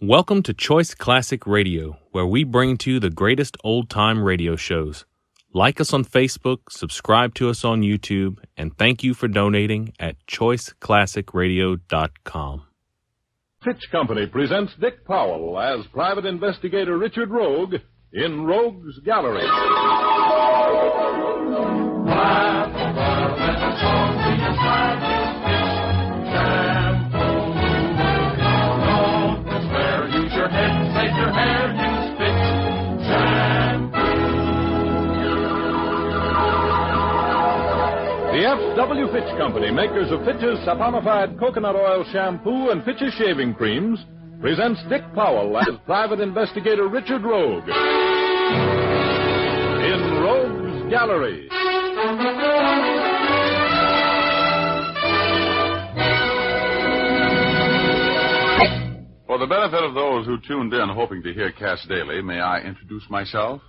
Welcome to Choice Classic Radio, where we bring to you the greatest old-time radio shows. Like us on Facebook, subscribe to us on YouTube, and thank you for donating at choiceclassicradio.com. Fitch Company presents Dick Powell as Private Investigator Richard Rogue in Rogue's Gallery. The F.W. Fitch Company, makers of Fitch's saponified coconut oil shampoo and Fitch's shaving creams, presents Dick Powell as Private Investigator Richard Rogue in Rogue's Gallery. For the benefit of those who tuned in hoping to hear Cass Daly, may I introduce myself?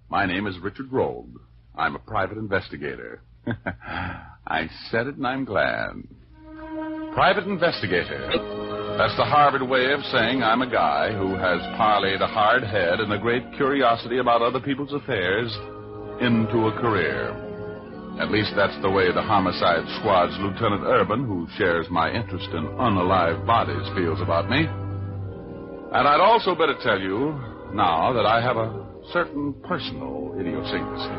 My name is Richard Rogue. I'm a private investigator. I said it and I'm glad. Private investigator. That's the Harvard way of saying I'm a guy who has parlayed a hard head and a great curiosity about other people's affairs into a career. At least that's the way the Homicide Squad's Lieutenant Urban, who shares my interest in unalive bodies, feels about me. And I'd also better tell you now that I have a certain personal idiosyncrasy.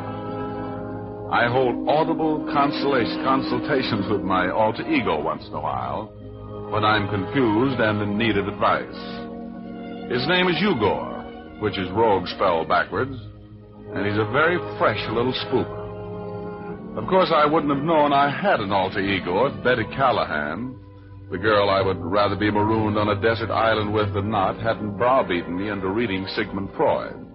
I hold audible consultations with my alter ego once in a while when I'm confused and in need of advice. His name is Ugor, which is Rogue spelled backwards, and he's a very fresh little spook. Of course, I wouldn't have known I had an alter ego if Betty Callahan, the girl I would rather be marooned on a desert island with than not, hadn't browbeaten me into reading Sigmund Freud.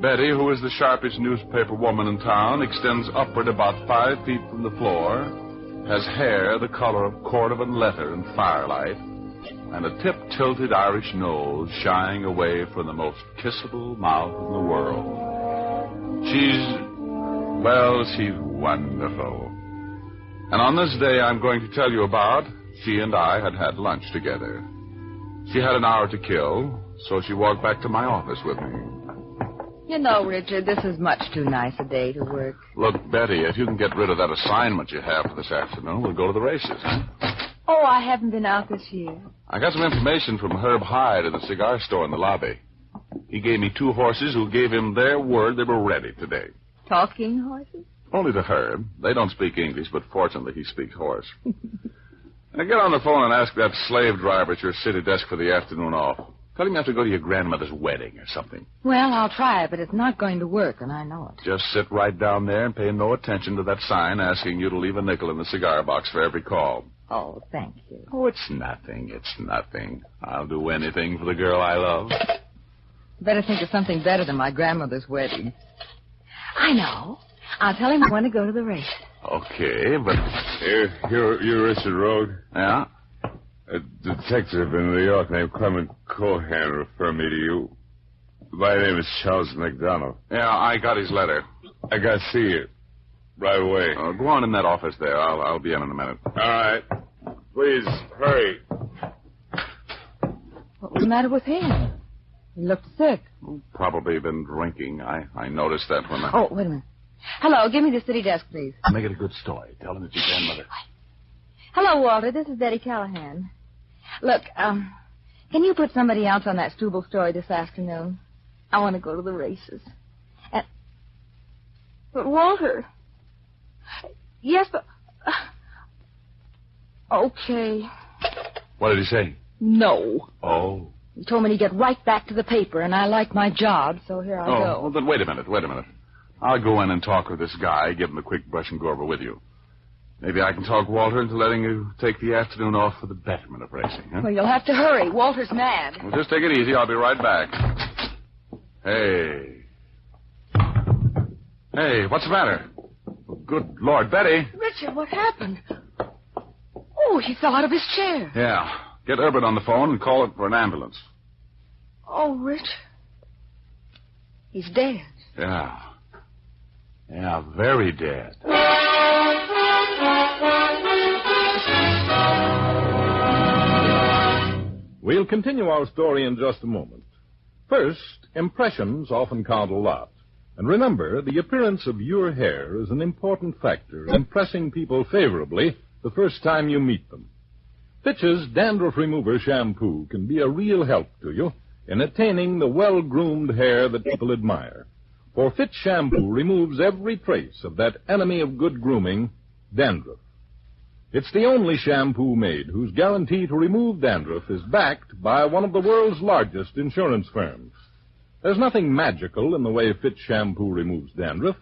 Betty, who is the sharpest newspaper woman in town, extends upward about 5 feet from the floor, has hair the color of cordovan leather in firelight, and a tip-tilted Irish nose shying away from the most kissable mouth in the world. She's wonderful. And on this day I'm going to tell you about, she and I had lunch together. She had an hour to kill, so she walked back to my office with me. You know, Richard, this is much too nice a day to work. Look, Betty, if you can get rid of that assignment you have for this afternoon, we'll go to the races, huh? Oh, I haven't been out this year. I got some information from Herb Hyde in the cigar store in the lobby. He gave me 2 horses who gave him their word they were ready today. Talking horses? Only to Herb. They don't speak English, but fortunately he speaks horse. Now get on the phone and ask that slave driver at your city desk for the afternoon off. Tell him you have to go to your grandmother's wedding or something. Well, I'll try, but it's not going to work, and I know it. Just sit right down there and pay no attention to that sign asking you to leave a nickel in the cigar box for every call. Oh, thank you. Oh, it's nothing. It's nothing. I'll do anything for the girl I love. Better think of something better than my grandmother's wedding. I know. I'll tell him when to go to the race. Okay, but... You're Richard Rogue? Yeah? A detective in New York named Clement Cohan referred me to you. My name is Charles McDonald. Yeah, I got his letter. I got to see you right away. Go on in that office there. I'll be in a minute. All right. Please, hurry. What was the matter with him? He looked sick. Probably been drinking. I noticed that when I... Oh, wait a minute. Hello, give me the city desk, please. Make it a good story. Tell him it's your grandmother. Hello, Walter. This is Betty Callahan. Look, can you put somebody else on that Stubble story this afternoon? I want to go to the races. But, Walter... Yes, but... Okay. What did he say? No. Oh. He told me to get right back to the paper, and I like my job, so here I go. Well, then wait a minute. I'll go in and talk with this guy, give him a quick brush and go over with you. Maybe I can talk Walter into letting you take the afternoon off for the betterment of racing, huh? Well, you'll have to hurry. Walter's mad. Well, just take it easy. I'll be right back. Hey, what's the matter? Good Lord, Betty. Richard, what happened? Oh, he fell out of his chair. Yeah. Get Herbert on the phone and call it for an ambulance. Oh, Richard. He's dead. Yeah. Yeah, very dead. We'll continue our story in just a moment. First, impressions often count a lot. And remember, the appearance of your hair is an important factor in impressing people favorably the first time you meet them. Fitch's Dandruff Remover Shampoo can be a real help to you in attaining the well-groomed hair that people admire. For Fitch Shampoo removes every trace of that enemy of good grooming, dandruff. It's the only shampoo made whose guarantee to remove dandruff is backed by one of the world's largest insurance firms. There's nothing magical in the way Fitch Shampoo removes dandruff.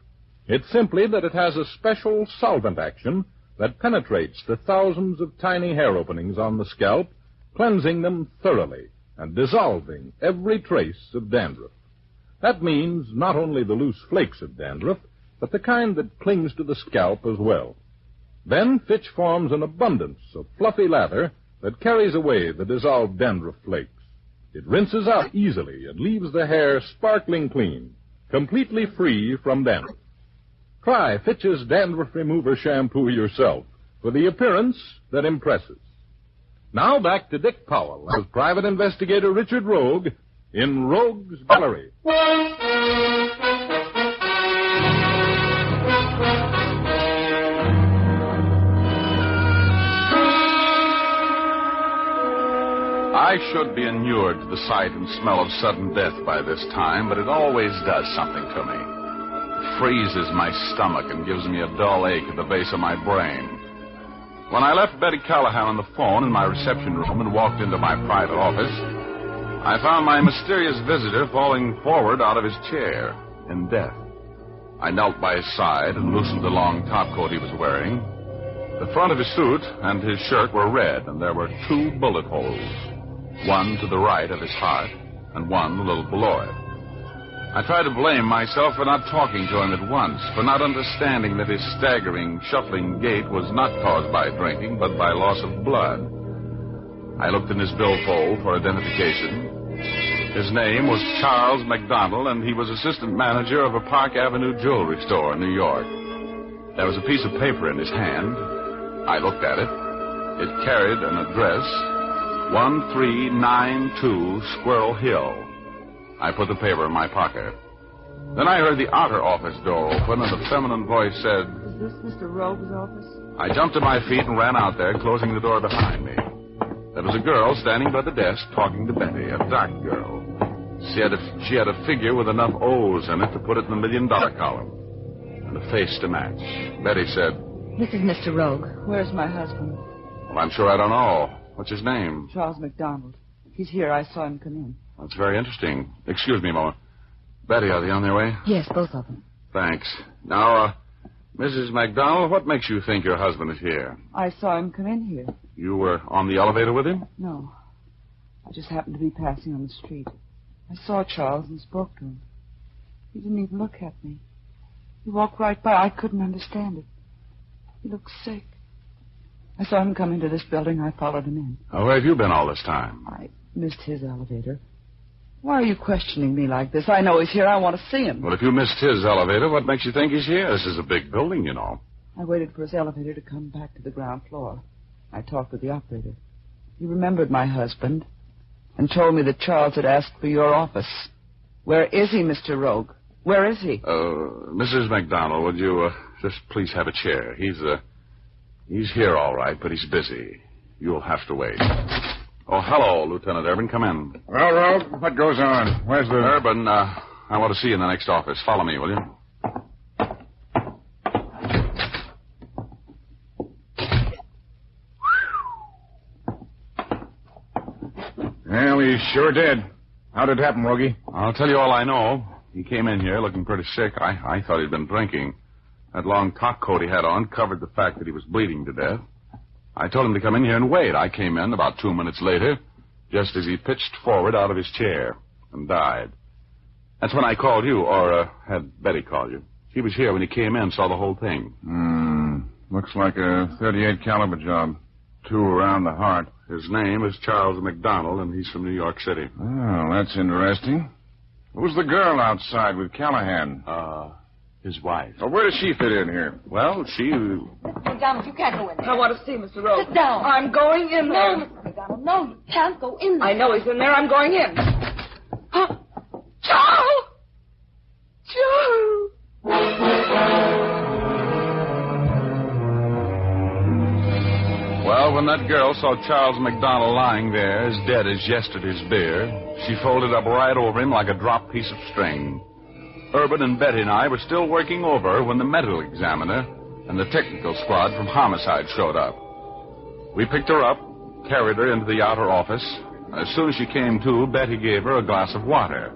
It's simply that it has a special solvent action that penetrates the thousands of tiny hair openings on the scalp, cleansing them thoroughly and dissolving every trace of dandruff. That means not only the loose flakes of dandruff, but the kind that clings to the scalp as well. Then Fitch forms an abundance of fluffy lather that carries away the dissolved dandruff flakes. It rinses out easily and leaves the hair sparkling clean, completely free from dandruff. Try Fitch's Dandruff Remover Shampoo yourself for the appearance that impresses. Now back to Dick Powell as Private Investigator Richard Rogue in Rogue's Gallery. I should be inured to the sight and smell of sudden death by this time, but it always does something to me. It freezes my stomach and gives me a dull ache at the base of my brain. When I left Betty Callahan on the phone in my reception room and walked into my private office, I found my mysterious visitor falling forward out of his chair in death. I knelt by his side and loosened the long topcoat he was wearing. The front of his suit and his shirt were red, and there were 2 bullet holes. One to the right of his heart, and one a little below it. I tried to blame myself for not talking to him at once, for not understanding that his staggering, shuffling gait was not caused by drinking, but by loss of blood. I looked in his billfold for identification. His name was Charles McDonald, and he was assistant manager of a Park Avenue jewelry store in New York. There was a piece of paper in his hand. I looked at it. It carried an address, 1392 Squirrel Hill. I put the paper in my pocket. Then I heard the outer office door open, and a feminine voice said, "Is this Mr. Rogue's office?" I jumped to my feet and ran out there, closing the door behind me. There was a girl standing by the desk talking to Betty, a dark girl. She had a figure with enough O's in it to put it in the $1 million column, and a face to match. Betty said, This is Mr. Rogue. Where's my husband? "Well, I'm sure I don't know. What's his name?" Charles McDonald. He's here. I saw him come in. That's very interesting. Excuse me a moment. Betty, are they on their way? Yes, both of them. Thanks. Now, Mrs. McDonald, what makes you think your husband is here? I saw him come in here. You were on the elevator with him? No. I just happened to be passing on the street. I saw Charles and spoke to him. He didn't even look at me. He walked right by. I couldn't understand it. He looked sick. I saw him come into this building. I followed him in. Oh, where have you been all this time? I missed his elevator. Why are you questioning me like this? I know he's here. I want to see him. Well, if you missed his elevator, what makes you think he's here? This is a big building, you know. I waited for his elevator to come back to the ground floor. I talked with the operator. He remembered my husband and told me that Charles had asked for your office. Where is he, Mr. Rogue? Where is he? Mrs. McDonald, would you just please have a chair? He's here all right, but he's busy. You'll have to wait. Oh, hello, Lieutenant Urban. Come in. Well, Rogue, what goes on? Where's the... Urban, I want to see you in the next office. Follow me, will you? Well, he sure did. How did it happen, Rogie? I'll tell you all I know. He came in here looking pretty sick. I thought he'd been drinking. That long top coat he had on covered the fact that he was bleeding to death. I told him to come in here and wait. I came in about 2 minutes later, just as he pitched forward out of his chair and died. That's when I called you, or had Betty call you. She was here when he came in, saw the whole thing. Looks like a .38 caliber job. 2 around the heart. His name is Charles McDonald, and he's from New York City. Oh, that's interesting. Who's the girl outside with Callahan? His wife. Well, where does she fit in here? Well, she... McDonald, you can't go in there. I want to see Mr. Rhodes. Sit down. I'm going in there. No, Mr. McDonald, no, you can't go in there. I know he's in there. I'm going in. Huh? Charles! Charles! Well, when that girl saw Charles McDonald lying there as dead as yesterday's beer, she folded up right over him like a dropped piece of string. Urban and Betty and I were still working over when the medical examiner and the technical squad from homicide showed up. We picked her up, carried her into the outer office. As soon as she came to, Betty gave her a glass of water,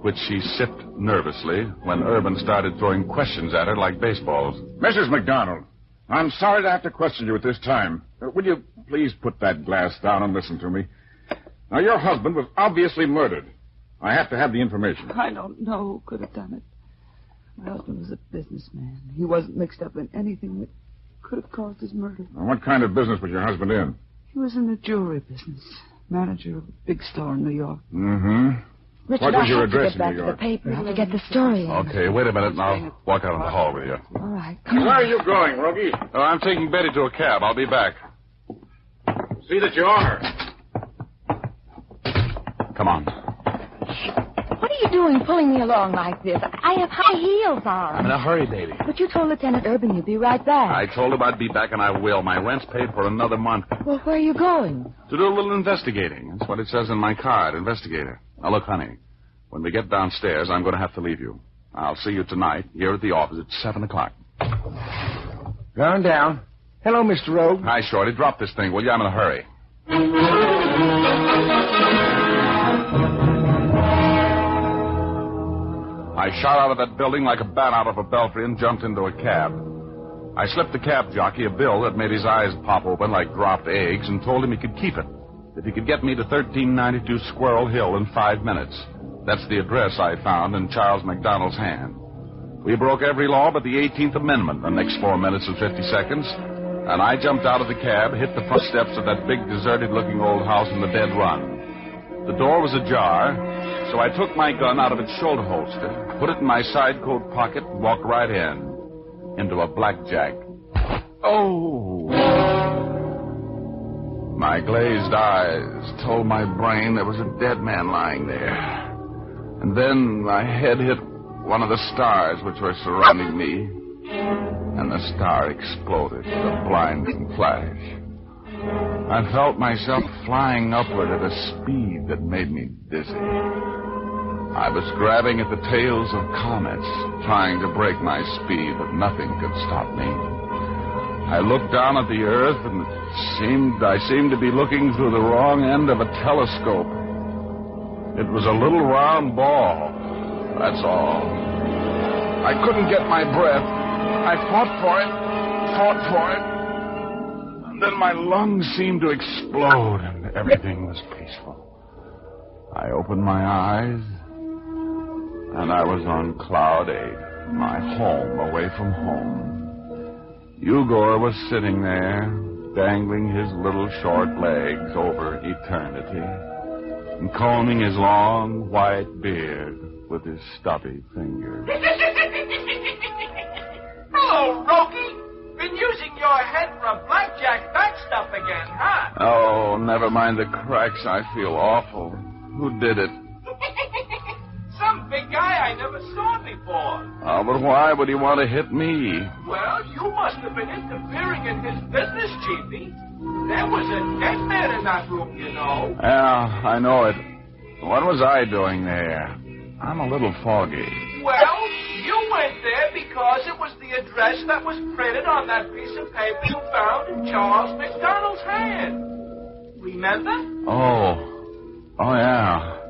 which she sipped nervously when Urban started throwing questions at her like baseballs. Mrs. McDonald, I'm sorry to have to question you at this time. Will you please put that glass down and listen to me? Now, your husband was obviously murdered. I have to have the information. I don't know who could have done it. My husband was a businessman. He wasn't mixed up in anything that could have caused his murder. Now, what kind of business was your husband in? He was in the jewelry business. Manager of a big store in New York. Mm-hmm. Richard, What was your I have to address get back in New to York? the paper. I have to get the story in. Okay, wait a minute, and I'll walk out in the hall with you. All right, come on. Where are you going, Rogie? Oh, I'm taking Betty to a cab. I'll be back. See that you are. Come on. What are you doing pulling me along like this? I have high heels on. I'm in a hurry, baby. But you told Lieutenant Urban you'd be right back. I told him I'd be back, and I will. My rent's paid for another month. Well, where are you going? To do a little investigating. That's what it says in my card, investigator. Now, look, honey, when we get downstairs, I'm going to have to leave you. I'll see you tonight here at the office at 7 o'clock. Going down. Hello, Mr. Rogue. Hi, Shorty. Drop this thing, will you? I'm in a hurry. I shot out of that building like a bat out of a belfry and jumped into a cab. I slipped the cab jockey a bill that made his eyes pop open like dropped eggs and told him he could keep it if he could get me to 1392 Squirrel Hill in 5 minutes. That's the address I found in Charles McDonald's hand. We broke every law but the 18th Amendment the next 4 minutes and 50 seconds, and I jumped out of the cab, hit the front steps of that big deserted-looking old house in the dead run. The door was ajar, so I took my gun out of its shoulder holster, put it in my side coat pocket, and walked right into a blackjack. Oh! My glazed eyes told my brain there was a dead man lying there. And then my head hit one of the stars which were surrounding me, and the star exploded with a blinding flash. I felt myself flying upward at a speed that made me dizzy. I was grabbing at the tails of comets, trying to break my speed, but nothing could stop me. I looked down at the earth, and I seemed to be looking through the wrong end of a telescope. It was a little round ball, that's all. I couldn't get my breath. I fought for it. And then my lungs seemed to explode, and everything was peaceful. I opened my eyes, and I was on Cloud 8, my home away from home. Ugor was sitting there, dangling his little short legs over eternity, and combing his long white beard with his stubby fingers. Hello, Rogie. Been using your head for a blackjack backstuff again, huh? Oh, never mind the cracks. I feel awful. Who did it? Some big guy I never saw before. Oh, but why would he want to hit me? Well, you must have been interfering in his business, Chiefy. There was a dead man in that room, you know. Yeah, I know it. What was I doing there? I'm a little foggy. Well, you went there because it was the address that was printed on that piece of paper you found in Charles McDonald's hand. Remember? Oh, yeah.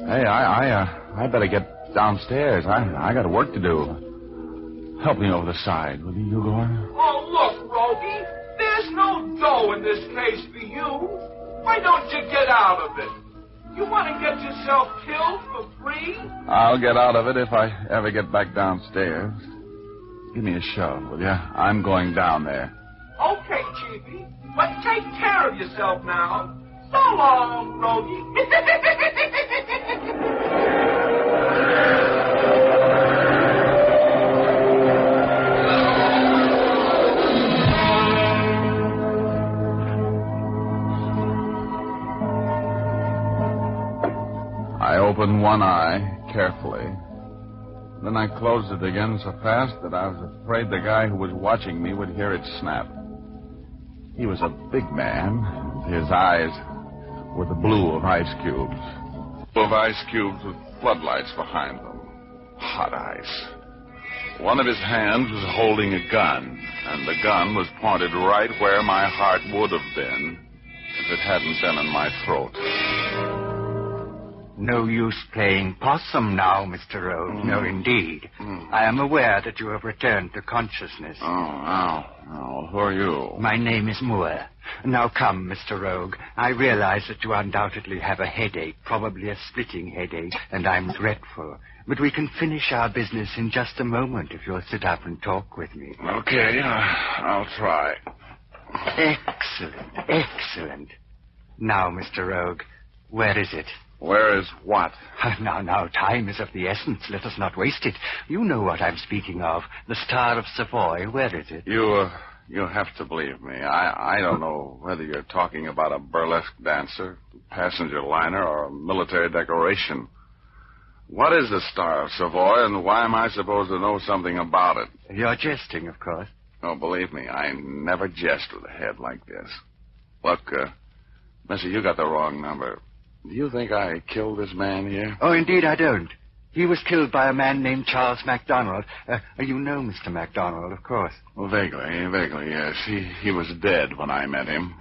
Hey, I better get downstairs. I got work to do. Help me over the side, will you, Ugor? Oh, look, Rogie, there's no dough in this case for you. Why don't you get out of it? You want to get yourself killed for free? I'll get out of it if I ever get back downstairs. Give me a shove, will you? I'm going down there. Okay, Chiefy, but take care of yourself now. So long, Rogie. I opened one eye carefully. Then I closed it again so fast that I was afraid the guy who was watching me would hear it snap. He was a big man. His eyes were the blue of ice cubes. Blue of ice cubes with floodlights behind them. Hot ice. One of his hands was holding a gun, and the gun was pointed right where my heart would have been if it hadn't been in my throat. No use playing possum now, Mr. Rogue. No, indeed. I am aware that you have returned to consciousness. Oh, who are you? My name is Moore. Now come, Mr. Rogue. I realize that you undoubtedly have a headache, probably a splitting headache, and I'm regretful. But we can finish our business in just a moment if you'll sit up and talk with me. Okay, I'll try. Excellent. Now, Mr. Rogue, where is it? Where is what? Now, time is of the essence. Let us not waste it. You know what I'm speaking of. The Star of Savoy. Where is it? You have to believe me. I don't know whether you're talking about a burlesque dancer, passenger liner, or a military decoration. What is the Star of Savoy, and why am I supposed to know something about it? You're jesting, of course. Oh, believe me, I never jest with a head like this. Look, Missy, you got the wrong number. Do you think I killed this man here? Oh, indeed I don't. He was killed by a man named Charles MacDonald. You know Mr. MacDonald, of course. Well, vaguely, yes. He was dead when I met him.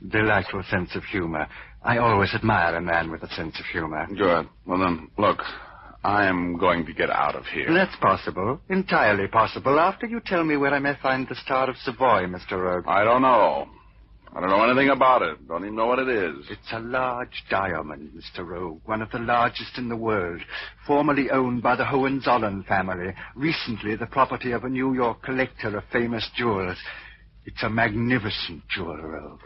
Delightful sense of humor. I always admire a man with a sense of humor. Good. Well, then, look, I am going to get out of here. That's possible. Entirely possible. After you tell me where I may find the Star of Savoy, Mr. Rogue. I don't know. I don't know anything about it. Don't even know what it is. It's a large diamond, Mr. Rogue, one of the largest in the world, formerly owned by the Hohenzollern family, recently the property of a New York collector of famous jewels. It's a magnificent jewel, Rogue.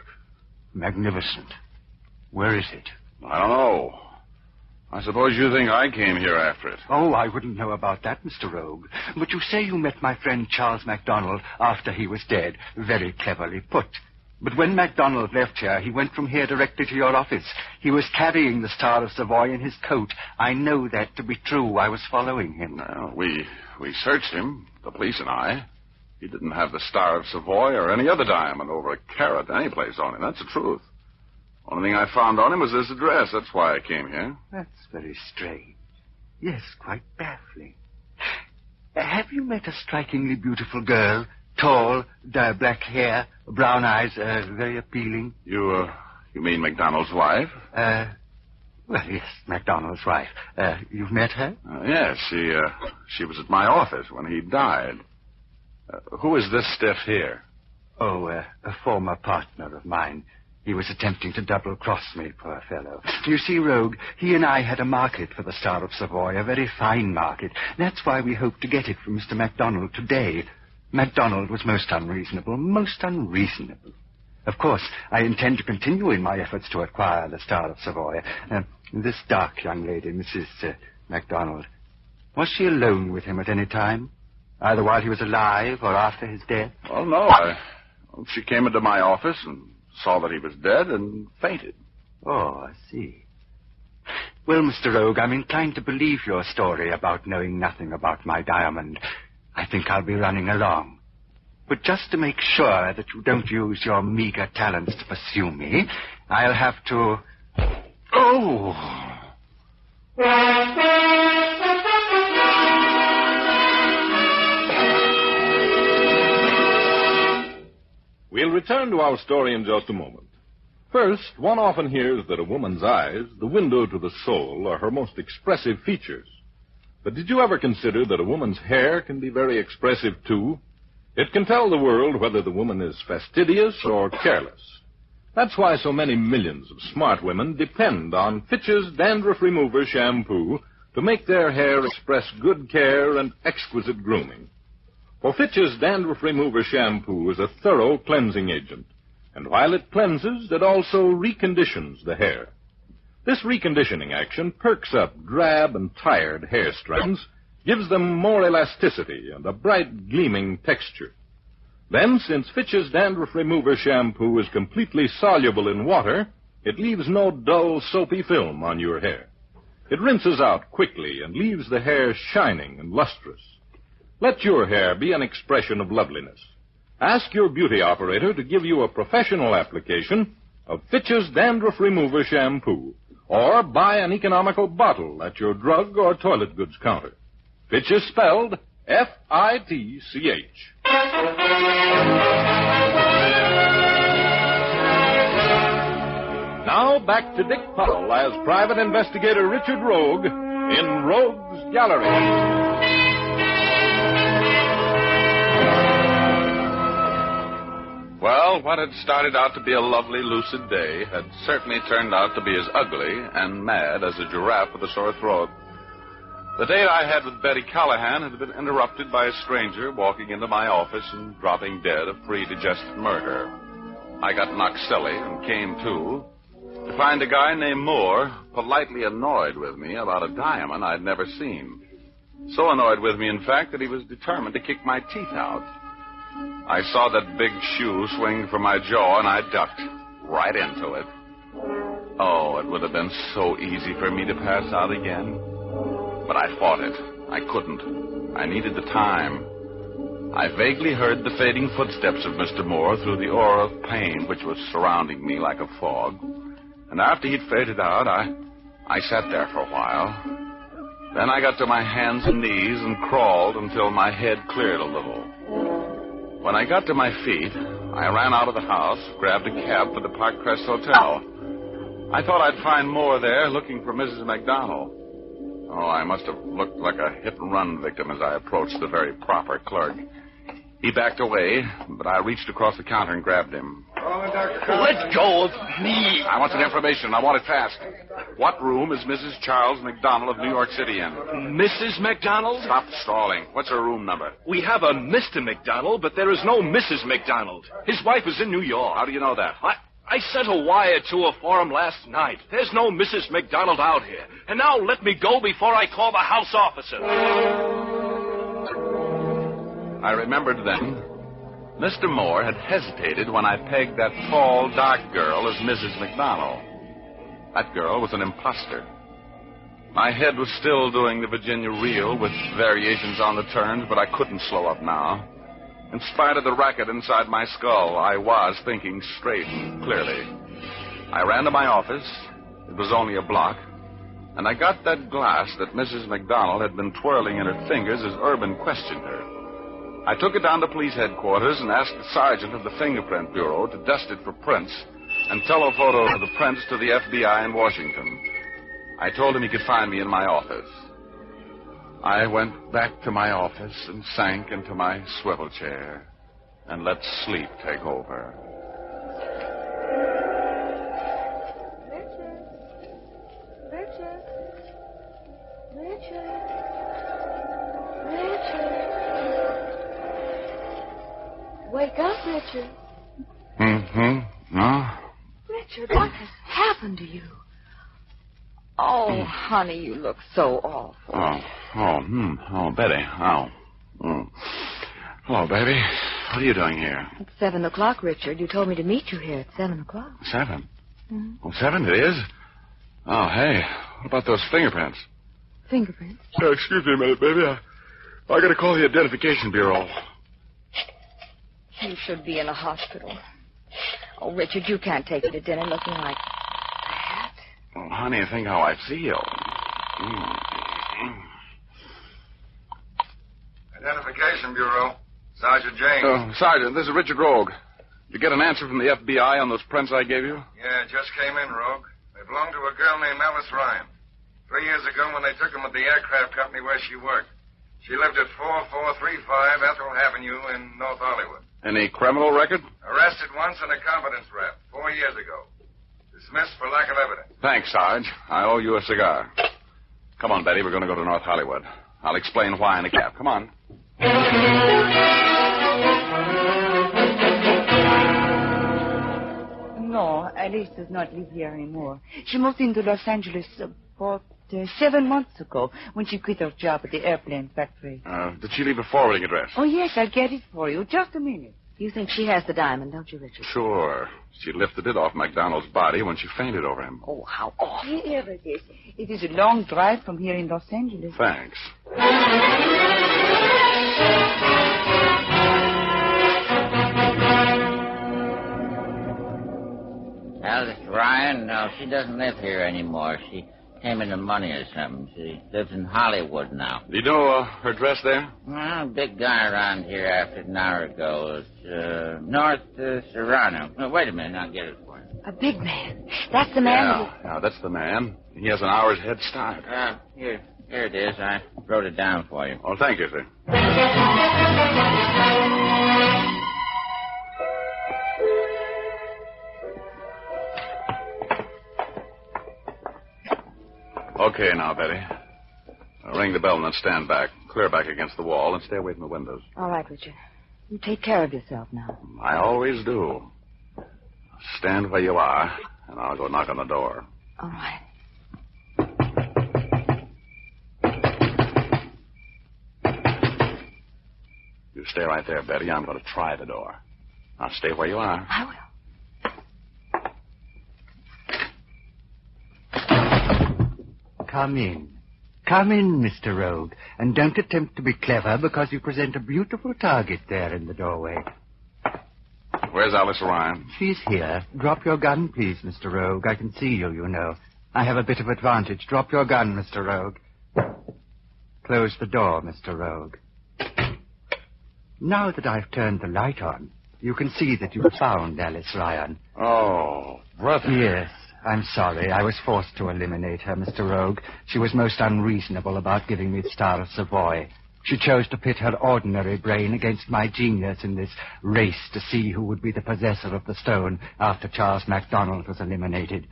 Magnificent. Where is it? I don't know. I suppose you think I came here after it. Oh, I wouldn't know about that, Mr. Rogue. But you say you met my friend Charles MacDonald after he was dead. Very cleverly put. But when MacDonald left here, he went from here directly to your office. He was carrying the Star of Savoy in his coat. I know that to be true. I was following him. Well, we searched him, the police and I. He didn't have the Star of Savoy or any other diamond over a carat any place on him. That's the truth. Only thing I found on him was this address. That's why I came here. That's very strange. Yes, quite baffling. Have you met a strikingly beautiful girl? Tall, black hair, brown eyes, very appealing. You mean MacDonald's wife? Well, yes, MacDonald's wife. You've met her? Yes, she was at my office when he died. Who is this stiff here? Oh, a former partner of mine. He was attempting to double-cross me, poor fellow. You see, Rogue, he and I had a market for the Star of Savoy, a very fine market. That's why we hoped to get it from Mr. MacDonald today. MacDonald was most unreasonable. Of course, I intend to continue in my efforts to acquire the Star of Savoy. This dark young lady, Mrs. MacDonald, was she alone with him at any time? Either while he was alive or after his death? Well, no. She came into my office and saw that he was dead and fainted. Oh, I see. Well, Mr. Rogue, I'm inclined to believe your story about knowing nothing about my diamond. I think I'll be running along. But just to make sure that you don't use your meager talents to pursue me, I'll have to... Oh! We'll return to our story in just a moment. First, one often hears that a woman's eyes, the window to the soul, are her most expressive features. But did you ever consider that a woman's hair can be very expressive, too? It can tell the world whether the woman is fastidious or careless. That's why so many millions of smart women depend on Fitch's Dandruff Remover Shampoo to make their hair express good care and exquisite grooming. For Fitch's Dandruff Remover Shampoo is a thorough cleansing agent, and while it cleanses, it also reconditions the hair. This reconditioning action perks up drab and tired hair strands, gives them more elasticity and a bright, gleaming texture. Then, since Fitch's Dandruff Remover Shampoo is completely soluble in water, it leaves no dull, soapy film on your hair. It rinses out quickly and leaves the hair shining and lustrous. Let your hair be an expression of loveliness. Ask your beauty operator to give you a professional application of Fitch's Dandruff Remover Shampoo, or buy an economical bottle at your drug or toilet goods counter. Fitch is spelled F-I-T-C-H. Now back to Dick Powell as Private Investigator Richard Rogue in Rogue's Gallery. Well, what had started out to be a lovely, lucid day had certainly turned out to be as ugly and mad as a giraffe with a sore throat. The date I had with Betty Callahan had been interrupted by a stranger walking into my office and dropping dead of predigested murder. I got knocked silly and came to find a guy named Moore politely annoyed with me about a diamond I'd never seen. So annoyed with me, in fact, that he was determined to kick my teeth out. I saw that big shoe swing from my jaw, and I ducked right into it. Oh, it would have been so easy for me to pass out again. But I fought it. I couldn't. I needed the time. I vaguely heard the fading footsteps of Mr. Moore through the aura of pain which was surrounding me like a fog. And after he'd faded out, I sat there for a while. Then I got to my hands and knees and crawled until my head cleared a little. When I got to my feet, I ran out of the house, grabbed a cab for the Park Crest Hotel. I thought I'd find Moore there looking for Mrs. McDonald. Oh, I must have looked like a hit-and-run victim as I approached the very proper clerk. He backed away, but I reached across the counter and grabbed him. Let go of me. I want some information. I want it fast. What room is Mrs. Charles McDonald of New York City in? Mrs. McDonald? Stop stalling. What's her room number? We have a Mr. McDonald, but there is no Mrs. McDonald. His wife is in New York. How do you know that? I sent a wire to her for him last night. There's no Mrs. McDonald out here. And now let me go before I call the house officer. I remembered then. Mr. Moore had hesitated when I pegged that tall, dark girl as Mrs. McDonald. That girl was an imposter. My head was still doing the Virginia reel with variations on the turns, but I couldn't slow up now. In spite of the racket inside my skull, I was thinking straight and clearly. I ran to my office. It was only a block. And I got that glass that Mrs. McDonald had been twirling in her fingers as Urban questioned her. I took it down to police headquarters and asked the sergeant of the Fingerprint Bureau to dust it for prints and telephoto the prints to the FBI in Washington. I told him he could find me in my office. I went back to my office and sank into my swivel chair and let sleep take over. Richard. Wake up, Richard. No? Richard, what has happened to you? Oh, honey, you look so awful. Oh, Betty. Oh. Hello, baby. What are you doing here? It's 7 o'clock, Richard. You told me to meet you here at 7 o'clock. 7? Mm-hmm. Oh, 7 it is? Oh, hey. What about those fingerprints? Fingerprints? Excuse me a minute, baby. I gotta call the Identification Bureau. You should be in a hospital. Oh, Richard, you can't take me to dinner looking like that. Oh, honey, think how I feel. Identification Bureau. Sergeant James. Sergeant, this is Richard Rogue. You get an answer from the FBI on those prints I gave you? Yeah, just came in, Rogue. They belong to a girl named Alice Ryan. 3 years ago when they took them at the aircraft company where she worked. She lived at 4435 Ethel Avenue in North Hollywood. Any criminal record? Arrested once in a competence rep 4 years ago. Dismissed for lack of evidence. Thanks, Sarge. I owe you a cigar. Come on, Betty. We're going to go to North Hollywood. I'll explain why in a cab. Come on. No, Alice does not live here anymore. She moved into Los Angeles about 7 months ago when she quit her job at the airplane factory. Did she leave a forwarding address? Oh, yes, I'll get it for you. Just a minute. You think she has the diamond, don't you, Richard? Sure. She lifted it off MacDonald's body when she fainted over him. Oh, how awful. Here it is. It is a long drive from here in Los Angeles. Thanks. Alice Ryan, no, she doesn't live here anymore. She came into money or something. She lives in Hollywood now. Do you know her address there? Well, a big guy around here after an hour ago. It's North Serrano. No, wait a minute, I'll get it for you. A big man. That's the man. Yeah, that's the man. He has an hour's head start. Here it is. I wrote it down for you. Oh, thank you, sir. Okay, now, Betty. Ring the bell and then stand back. Clear back against the wall and stay away from the windows. All right, Richard. You take care of yourself now. I always do. Stand where you are, and I'll go knock on the door. All right. You stay right there, Betty. I'm going to try the door. Now, stay where you are. I will. Come in. Come in, Mr. Rogue. And don't attempt to be clever because you present a beautiful target there in the doorway. Where's Alice Ryan? She's here. Drop your gun, please, Mr. Rogue. I can see you, you know. I have a bit of advantage. Drop your gun, Mr. Rogue. Close the door, Mr. Rogue. Now that I've turned the light on, you can see that you've found Alice Ryan. Oh, brother. Yes. I'm sorry. I was forced to eliminate her, Mr. Rogue. She was most unreasonable about giving me the Star of Savoy. She chose to pit her ordinary brain against my genius in this race to see who would be the possessor of the stone after Charles MacDonald was eliminated.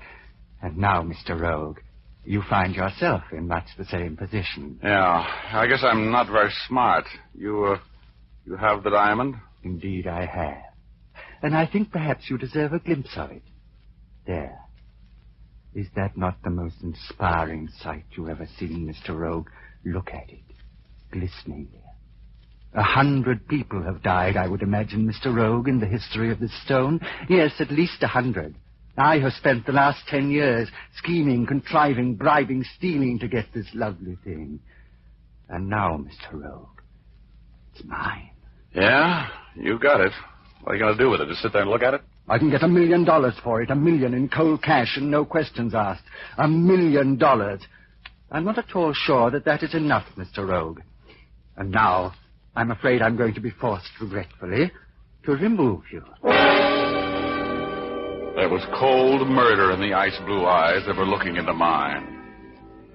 And now, Mr. Rogue, you find yourself in much the same position. Yeah, I guess I'm not very smart. You have the diamond? Indeed, I have. And I think perhaps you deserve a glimpse of it. There. Is that not the most inspiring sight you ever seen, Mr. Rogue? Look at it. Glistening there. 100 people have died, I would imagine, Mr. Rogue, in the history of this stone. Yes, at least 100. I have spent the last 10 years scheming, contriving, bribing, stealing to get this lovely thing. And now, Mr. Rogue, it's mine. Yeah, you got it. What are you going to do with it? Just sit there and look at it? I can get $1 million for it, $1 million in cold cash and no questions asked. $1 million. I'm not at all sure that is enough, Mr. Rogue. And now, I'm afraid I'm going to be forced, regretfully, to remove you. There was cold murder in the ice-blue eyes that were looking into mine.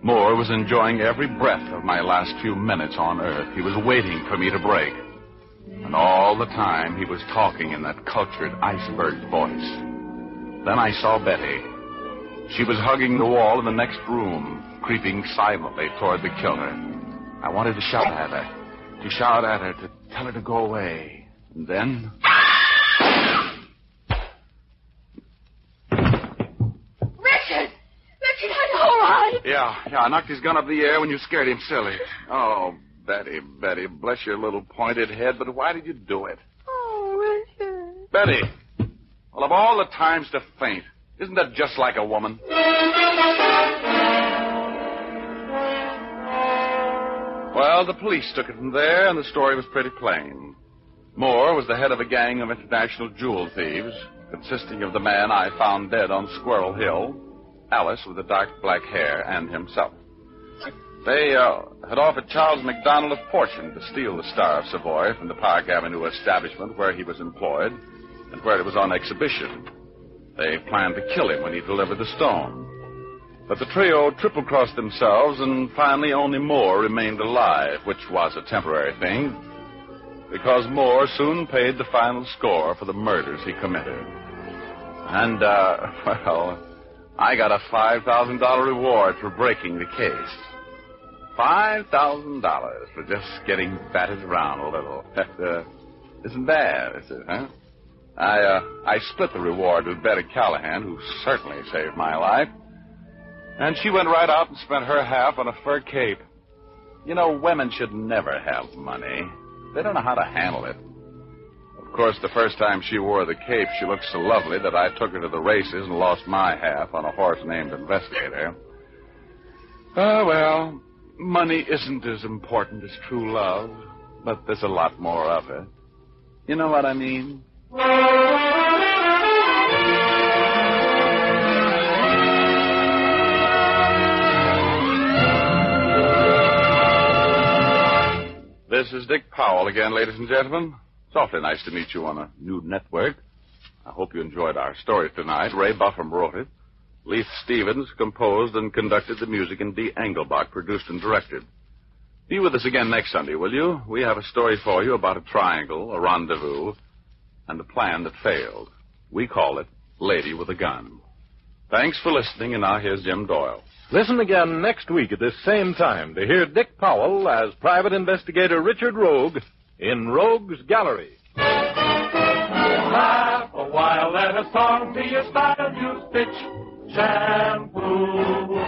Moore was enjoying every breath of my last few minutes on Earth. He was waiting for me to break. And all the time, he was talking in that cultured iceberg voice. Then I saw Betty. She was hugging the wall in the next room, creeping silently toward the killer. I wanted to shout at her, to tell her to go away. And then... Richard, are you all right? Yeah, I knocked his gun up in the air when you scared him silly. Oh, Betty, bless your little pointed head, but why did you do it? Oh, Richard. Betty, well, of all the times to faint, isn't that just like a woman? Well, the police took it from there, and the story was pretty plain. Moore was the head of a gang of international jewel thieves, consisting of the man I found dead on Squirrel Hill, Alice with the dark black hair, and himself. They had offered Charles MacDonald a fortune to steal the Star of Savoy from the Park Avenue establishment where he was employed and where it was on exhibition. They planned to kill him when he delivered the stone. But the trio triple-crossed themselves, and finally only Moore remained alive, which was a temporary thing, because Moore soon paid the final score for the murders he committed. And, well, I got a $5,000 reward for breaking the case. $5,000 for just getting batted around a little. Isn't bad, is it, huh? I split the reward with Betty Callahan, who certainly saved my life. And she went right out and spent her half on a fur cape. You know, women should never have money. They don't know how to handle it. Of Of course, the first time she wore the cape, she looked so lovely that I took her to the races and lost my half on a horse named Investigator. Oh, well, money isn't as important as true love, but there's a lot more of it. You know what I mean? This is Dick Powell again, ladies and gentlemen. It's awfully nice to meet you on a new network. I hope you enjoyed our story tonight. Ray Buffum wrote it. Leith Stevens composed and conducted the music, and Dee Engelbach produced and directed. Be with us again next Sunday, will you? We have a story for you about a triangle, a rendezvous, and a plan that failed. We call it Lady with a Gun. Thanks for listening, and now here's Jim Doyle. Listen again next week at this same time to hear Dick Powell as Private Investigator Richard Rogue in Rogue's Gallery. Laugh a while, let a song to your style, use pitch shampoo.